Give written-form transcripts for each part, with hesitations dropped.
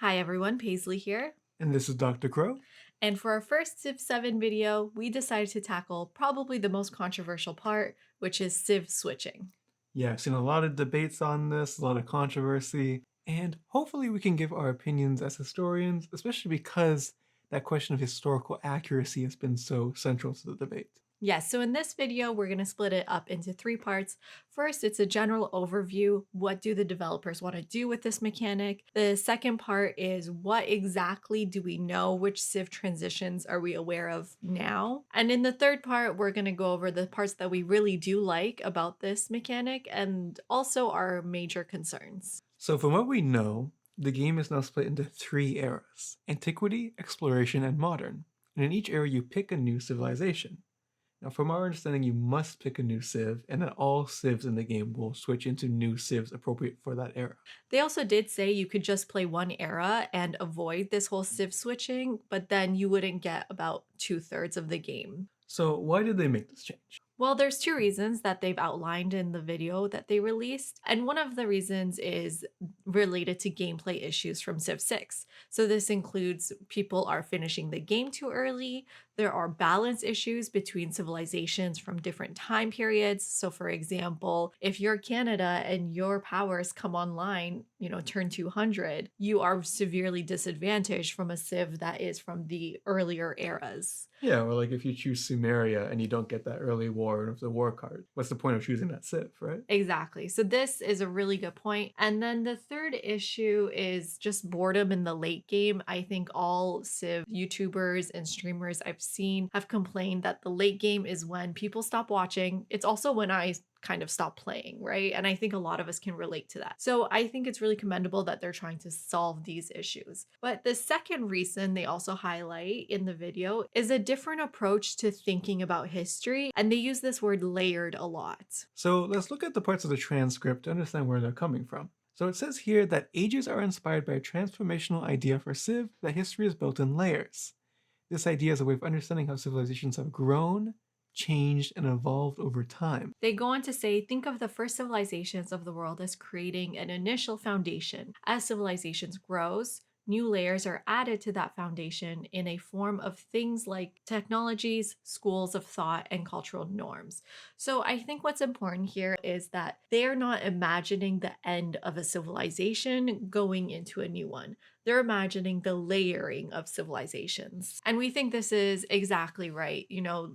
Hi everyone, Paisley here. And this is Dr. Crow. And for our first Civ 7 video, we decided to tackle probably the most controversial part, which is Civ switching. Yeah, I've seen a lot of debates on this, a lot of controversy, and hopefully we can give our opinions as historians, especially because that question of historical accuracy has been so central to the debate. Yes, so in this video, we're going to split it up into three parts. First, it's a general overview. What do the developers want to do with this mechanic? The second part is what exactly do we know? Which Civ transitions are we aware of now? And in the third part, we're going to go over the parts that we really do like about this mechanic and also our major concerns. So from what we know, the game is now split into three eras: Antiquity, Exploration, and Modern. And in each era you pick a new civilization. Now, from our understanding, you must pick a new civ, and then all civs in the game will switch into new civs appropriate for that era. They also did say you could just play one era and avoid this whole civ switching, but then you wouldn't get about 2/3 of the game. So why did they make this change? Well, there's two reasons that they've outlined in the video that they released, and one of the reasons is related to gameplay issues from Civ 6. So this includes people are finishing the game too early, there are balance issues between civilizations from different time periods. So for example, if you're Canada and your powers come online, turn 200, you are severely disadvantaged from a civ that is from the earlier eras. Yeah, or like if you choose Sumeria and you don't get that early war of the war card, what's the point of choosing that civ, right? Exactly. So this is a really good point. And then the third issue is just boredom in the late game. I think all Civ YouTubers and streamers I've seen have complained that the late game is when people stop watching. It's also when I kind of stop playing, right? And I think a lot of us can relate to that. So I think it's really commendable that they're trying to solve these issues. But the second reason they also highlight in the video is a different approach to thinking about history. And they use this word layered a lot. So let's look at the parts of the transcript to understand where they're coming from. So it says here that ages are inspired by a transformational idea for Civ that history is built in layers. This idea is a way of understanding how civilizations have grown, changed, and evolved over time. They go on to say, think of the first civilizations of the world as creating an initial foundation. As civilizations grows, new layers are added to that foundation in a form of things like technologies, schools of thought, and cultural norms. So I think what's important here is that they're not imagining the end of a civilization going into a new one. They're imagining the layering of civilizations. And we think this is exactly right.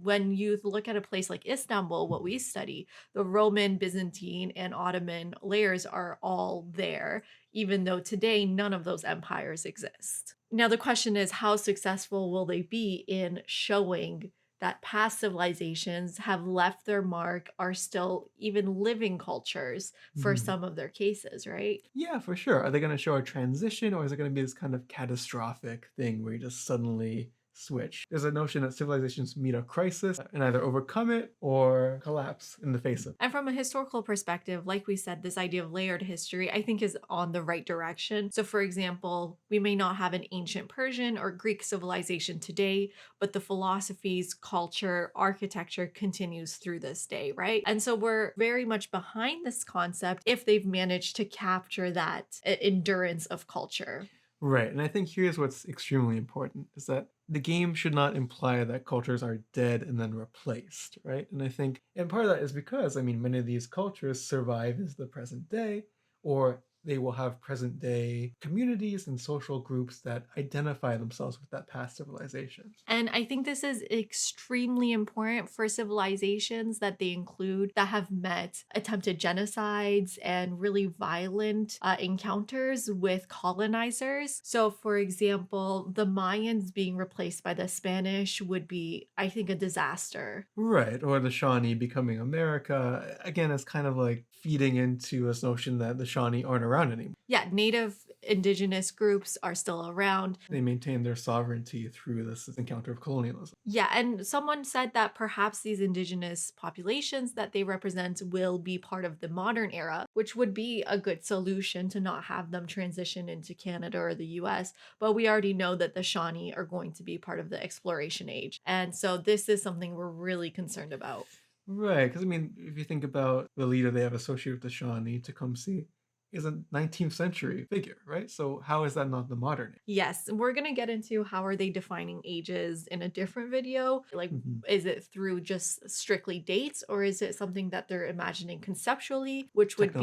When you look at a place like Istanbul, what we study, the Roman, Byzantine, and Ottoman layers are all there, even though today none of those empires exist. Now, the question is, how successful will they be in showing that past civilizations have left their mark, are still even living cultures for some of their cases, right? Yeah, for sure. Are they going to show a transition, or is it going to be this kind of catastrophic thing where you just suddenly switch? There's a notion that civilizations meet a crisis and either overcome it or collapse in the face of it. And from a historical perspective, like we said, this idea of layered history, I think is on the right direction. So for example, we may not have an ancient Persian or Greek civilization today, but the philosophies, culture, architecture continues through this day, right? And so we're very much behind this concept if they've managed to capture that endurance of culture. Right, and I think here's what's extremely important, is that the game should not imply that cultures are dead and then replaced, right? And part of that is because, many of these cultures survive into the present day, or they will have present day communities and social groups that identify themselves with that past civilization. And I think this is extremely important for civilizations that they include that have met attempted genocides and really violent encounters with colonizers. So, for example, the Mayans being replaced by the Spanish would be, I think, a disaster. Right, or the Shawnee becoming America. Again, it's kind of like feeding into this notion that the Shawnee aren't around anymore. Yeah, native indigenous groups are still around. They maintain their sovereignty through this encounter of colonialism. Yeah, and someone said that perhaps these indigenous populations that they represent will be part of the modern era, which would be a good solution to not have them transition into Canada or the US. But we already know that the Shawnee are going to be part of the exploration age. And so this is something we're really concerned about. Right, because if you think about the leader they have associated with the Shawnee, Tecumseh, is a 19th century figure, right? So how is that not the modern age? Yes, we're gonna get into how are they defining ages in a different video. Like, Mhm. is it through just strictly dates, or is it something that they're imagining conceptually, which would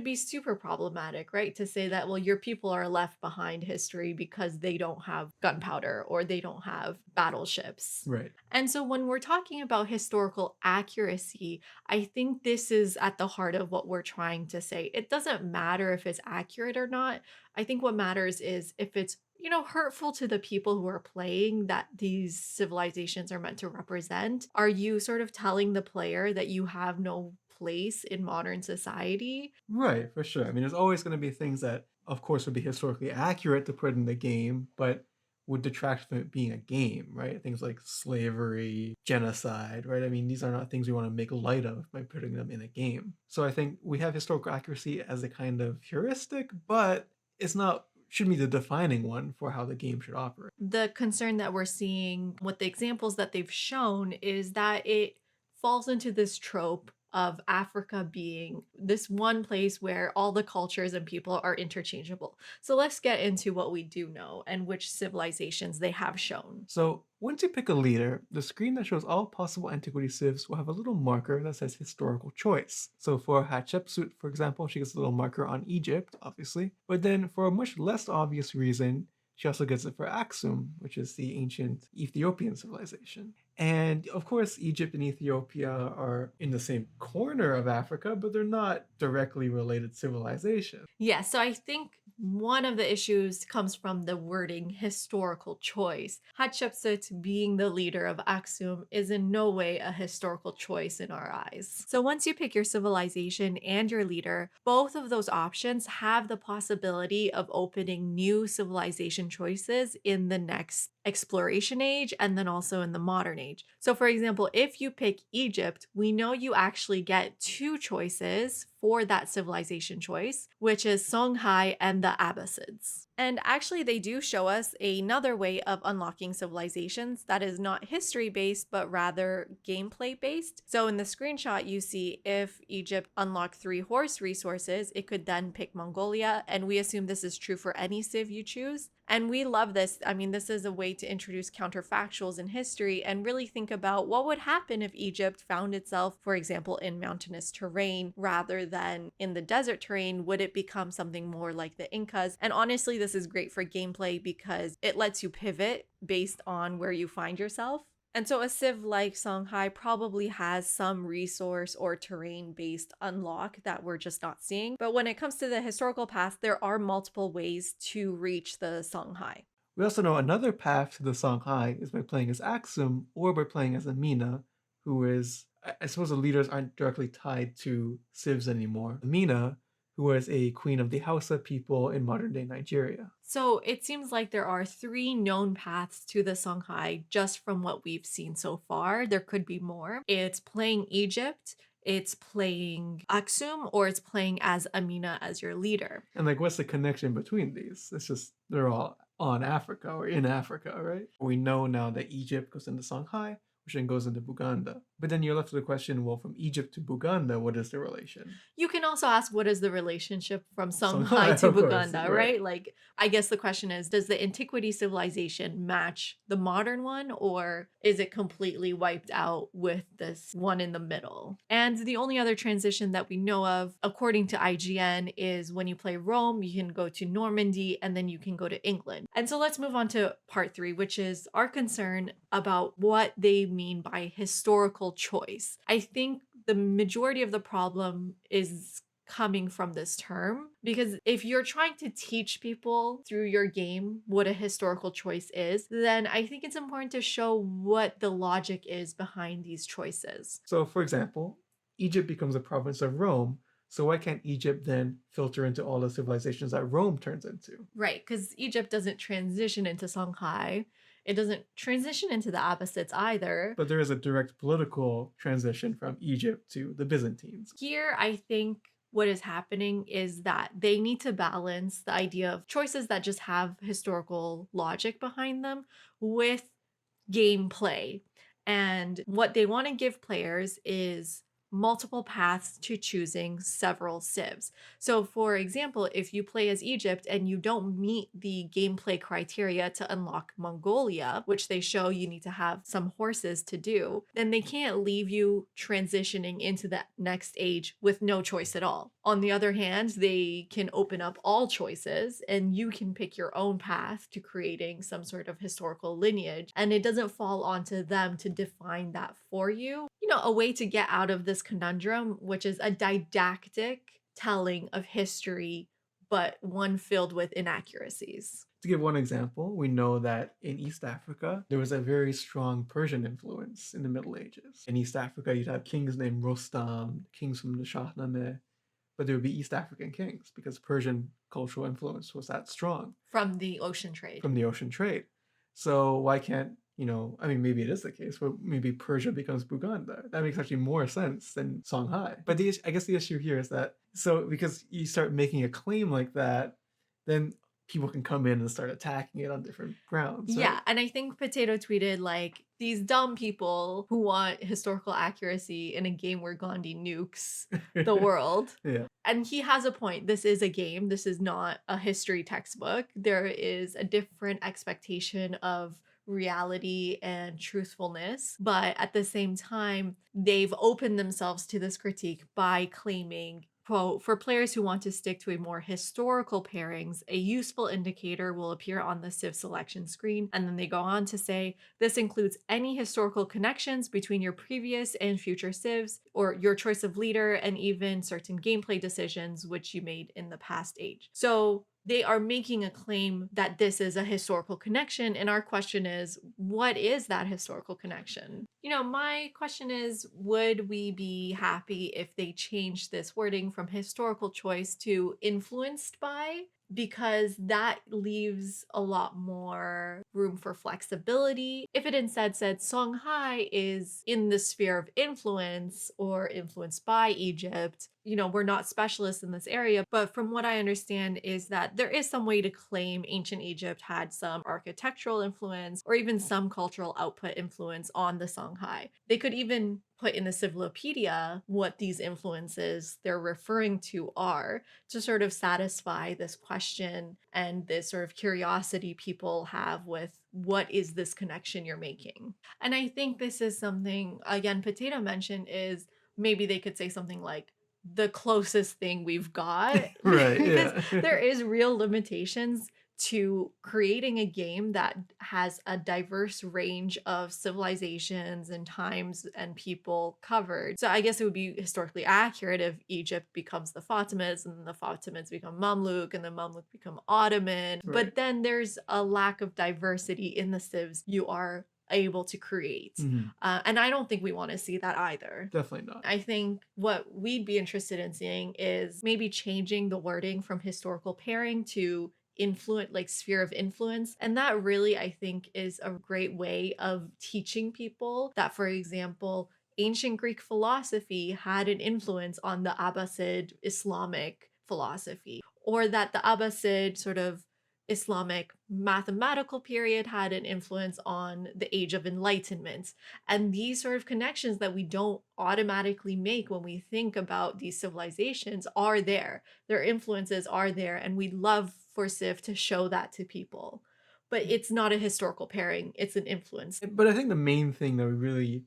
be super problematic, right? To say that, well, your people are left behind history because they don't have gunpowder or they don't have battleships. Right. And so when we're talking about historical accuracy, I think this is at the heart of what we're trying to say. It doesn't matter if it's accurate or not. I think what matters is if it's, hurtful to the people who are playing that these civilizations are meant to represent. Are you sort of telling the player that you have no place in modern society? Right, for sure. I mean, there's always going to be things that, of course, would be historically accurate to put in the game, but would detract from it being a game, right? Things like slavery, genocide, right? I mean, these are not things we want to make light of by putting them in a game. So I think we have historical accuracy as a kind of heuristic, but it's not shouldn't be the defining one for how the game should operate. The concern that we're seeing with the examples that they've shown is that it falls into this trope of Africa being this one place where all the cultures and people are interchangeable. So let's get into what we do know and which civilizations they have shown. So once you pick a leader, the screen that shows all possible antiquity civs will have a little marker that says historical choice. So for Hatshepsut, for example, she gets a little marker on Egypt, obviously. But then for a much less obvious reason, she also gets it for Aksum, which is the ancient Ethiopian civilization. And of course, Egypt and Ethiopia are in the same corner of Africa, but they're not directly related civilizations. Yeah, so I think one of the issues comes from the wording historical choice. Hatshepsut being the leader of Aksum is in no way a historical choice in our eyes. So once you pick your civilization and your leader, both of those options have the possibility of opening new civilization choices in the next exploration age and then also in the modern age. So, for example, if you pick Egypt, we know you actually get two choices for that civilization choice, which is Songhai and the Abbasids. And actually, they do show us another way of unlocking civilizations that is not history based, but rather gameplay based. So, in the screenshot, you see if Egypt unlocked 3 horse resources, it could then pick Mongolia. And we assume this is true for any civ you choose. And we love this. I mean, this is a way to introduce counterfactuals in history and really think about what would happen if Egypt found itself, for example, in mountainous terrain rather than in the desert terrain. Would it become something more like the Incas? And honestly, this is great for gameplay because it lets you pivot based on where you find yourself. And so a civ like Songhai probably has some resource or terrain based unlock that we're just not seeing. But when it comes to the historical past, there are multiple ways to reach the Songhai. We also know another path to the Songhai is by playing as Aksum or by playing as Amina, who is, I suppose the leaders aren't directly tied to civs anymore. Amina, who was a queen of the Hausa people in modern day Nigeria. So it seems like there are 3 known paths to the Songhai just from what we've seen so far. There could be more. It's playing Egypt, it's playing Aksum, or it's playing as Amina as your leader. And like, what's the connection between these? It's just they're all on Africa or in Africa, right? We know now that Egypt goes into Songhai, which then goes into Buganda. But then you're left with the question, well, from Egypt to Buganda, what is the relation? You can also ask what is the relationship from Songhai Songhai, to of course, Buganda, right? right? Like, I guess the question is, does the antiquity civilization match the modern one, or is it completely wiped out with this one in the middle? And the only other transition that we know of, according to IGN, is when you play Rome, you can go to Normandy and then you can go to England. And so let's move on to part 3, which is our concern about what they mean by historical choice. I think the majority of the problem is coming from this term because if you're trying to teach people through your game what a historical choice is, then I think it's important to show what the logic is behind these choices. So, for example, Egypt becomes a province of Rome. So why can't Egypt then filter into all the civilizations that Rome turns into? Right, because Egypt doesn't transition into Songhai. It doesn't transition into the Abbasids either. But there is a direct political transition from Egypt to the Byzantines. Here, I think what is happening is that they need to balance the idea of choices that just have historical logic behind them with gameplay. And what they want to give players is multiple paths to choosing several civs. So, for example, if you play as Egypt and you don't meet the gameplay criteria to unlock Mongolia, which they show you need to have some horses to do, then they can't leave you transitioning into the next age with no choice at all. On the other hand, they can open up all choices and you can pick your own path to creating some sort of historical lineage, and it doesn't fall onto them to define that for you. A way to get out of this conundrum, which is a didactic telling of history, but one filled with inaccuracies. To give one example, we know that in East Africa, there was a very strong Persian influence in the Middle Ages. In East Africa, you'd have kings named Rostam, kings from the Shahnameh, but there would be East African kings because Persian cultural influence was that strong From the ocean trade. from the ocean trade. So why can't, I mean, maybe it is the case, but maybe Persia becomes Buganda. That makes actually more sense than Songhai. But I guess the issue here is that, so because you start making a claim like that, then people can come in and start attacking it on different grounds. Right? Yeah, and I think Potato tweeted like these dumb people who want historical accuracy in a game where Gandhi nukes the world. Yeah. And he has a point. This is a game. This is not a history textbook. There is a different expectation of reality and truthfulness. But at the same time, they've opened themselves to this critique by claiming, quote, for players who want to stick to a more historical pairings, a useful indicator will appear on the Civ selection screen. And then they go on to say, this includes any historical connections between your previous and future civs, or your choice of leader, and even certain gameplay decisions which you made in the past age. So they are making a claim that this is a historical connection. And our question is, what is that historical connection? My question is, would we be happy if they changed this wording from historical choice to influenced by? Because that leaves a lot more room for flexibility. If it instead said Songhai is in the sphere of influence or influenced by Egypt, we're not specialists in this area, but from what I understand is that there is some way to claim ancient Egypt had some architectural influence or even some cultural output influence on the Songhai. They could even put in the Civilopedia what these influences they're referring to are to sort of satisfy this question and this sort of curiosity people have with what is this connection you're making. And I think this is something, again, Potato mentioned, is maybe they could say something like, the closest thing we've got. Right, Because yeah. there is real limitations to creating a game that has a diverse range of civilizations and times and people covered. So I guess it would be historically accurate if Egypt becomes the Fatimids and the Fatimids become Mamluk and the Mamluk become Ottoman. Right. But then there's a lack of diversity in the civs you are able to create. And I don't think we want to see that either. Definitely not. I think what we'd be interested in seeing is maybe changing the wording from historical pairing to influence, like sphere of influence. And that really, I think, is a great way of teaching people that, for example, ancient Greek philosophy had an influence on the Abbasid Islamic philosophy, or that the Abbasid sort of Islamic mathematical period had an influence on the Age of Enlightenment. And these sort of connections that we don't automatically make when we think about these civilizations are there. Their influences are there, and we'd love for Civ to show that to people. But it's not a historical pairing, it's an influence. But I think the main thing that we really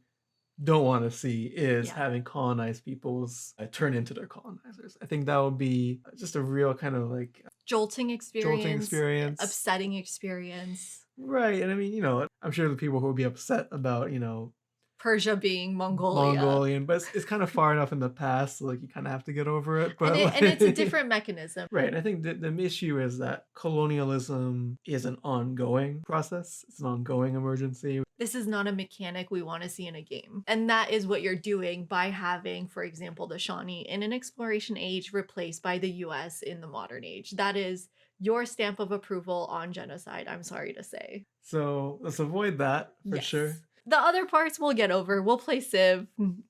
don't want to see is Yeah. having colonized peoples turn into their colonizers. I think that would be just a real kind of like Jolting experience, experience. upsetting experience. Right. And I mean, I'm sure the people who would be upset about, Persia being Mongolia. Mongolian, but it's kind of far enough in the past, so like you kind of have to get over it. But And it's a different mechanism. Right. And I think the issue is that colonialism is an ongoing process. It's an ongoing emergency. This is not a mechanic we want to see in a game. And that is what you're doing by having, for example, the Shawnee in an exploration age replaced by the US in the modern age. That is your stamp of approval on genocide, I'm sorry to say. So let's avoid that for Yes. sure. The other parts we'll get over. We'll play Civ,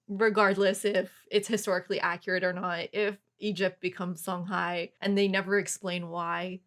regardless if it's historically accurate or not. If Egypt becomes Songhai and they never explain why,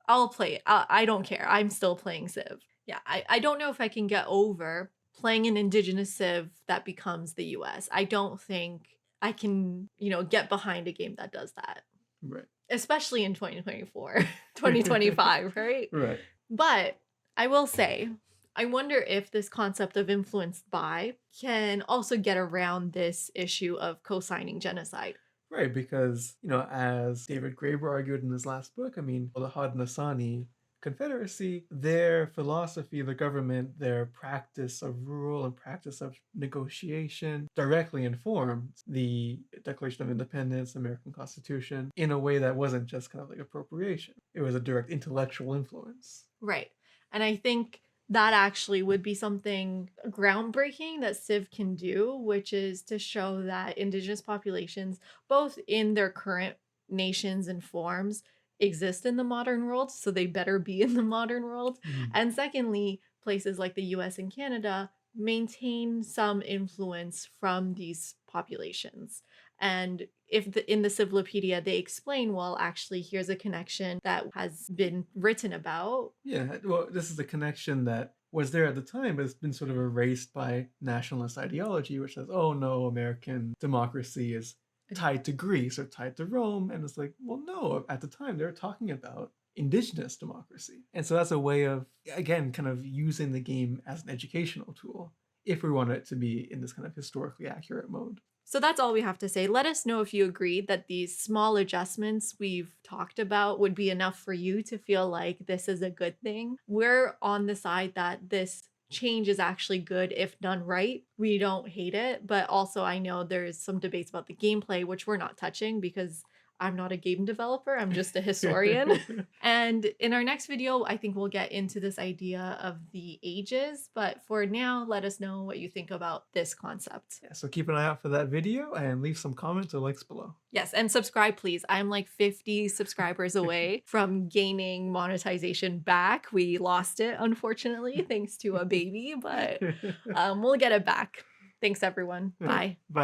I'll play it. I don't care. I'm still playing Civ. Yeah, I don't know if I can get over playing an indigenous Civ that becomes the US. I don't think I can, get behind a game that does that, Right. especially in 2024, 2025, right? Right. But I will say, I wonder if this concept of influenced by can also get around this issue of co-signing genocide. Right, because, as David Graeber argued in his last book, I mean, the Haudenosaunee Confederacy, their philosophy, the government, their practice of rule and practice of negotiation directly informed the Declaration of Independence, American Constitution, in a way that wasn't just kind of like appropriation. It was a direct intellectual influence. Right. And I think that actually would be something groundbreaking that Civ can do, which is to show that indigenous populations, both in their current nations and forms, exist in the modern world. So they better be in the modern world. Mhm. And secondly, places like the US and Canada maintain some influence from these populations. And if in the Civlopedia they explain, well, actually, here's a connection that has been written about. Yeah, well, this is a connection that was there at the time, but it's been sort of erased by nationalist ideology, which says, oh no, American democracy is tied to Greece or tied to Rome. And it's like, well, no, at the time they were talking about indigenous democracy. And so that's a way of, again, kind of using the game as an educational tool if we want it to be in this kind of historically accurate mode. So that's all we have to say. Let us know if you agree that these small adjustments we've talked about would be enough for you to feel like this is a good thing. We're on the side that this change is actually good if done right. We don't hate it, but also I know there's some debates about the gameplay, which we're not touching because I'm not a game developer, I'm just a historian. And in our next video, I think we'll get into this idea of the ages. But for now, let us know what you think about this concept. Yeah, so keep an eye out for that video and leave some comments or likes below. Yes, and subscribe, please. I'm like 50 subscribers away from gaining monetization back. We lost it, unfortunately, thanks to a baby, but we'll get it back. Thanks, everyone. Bye. Bye.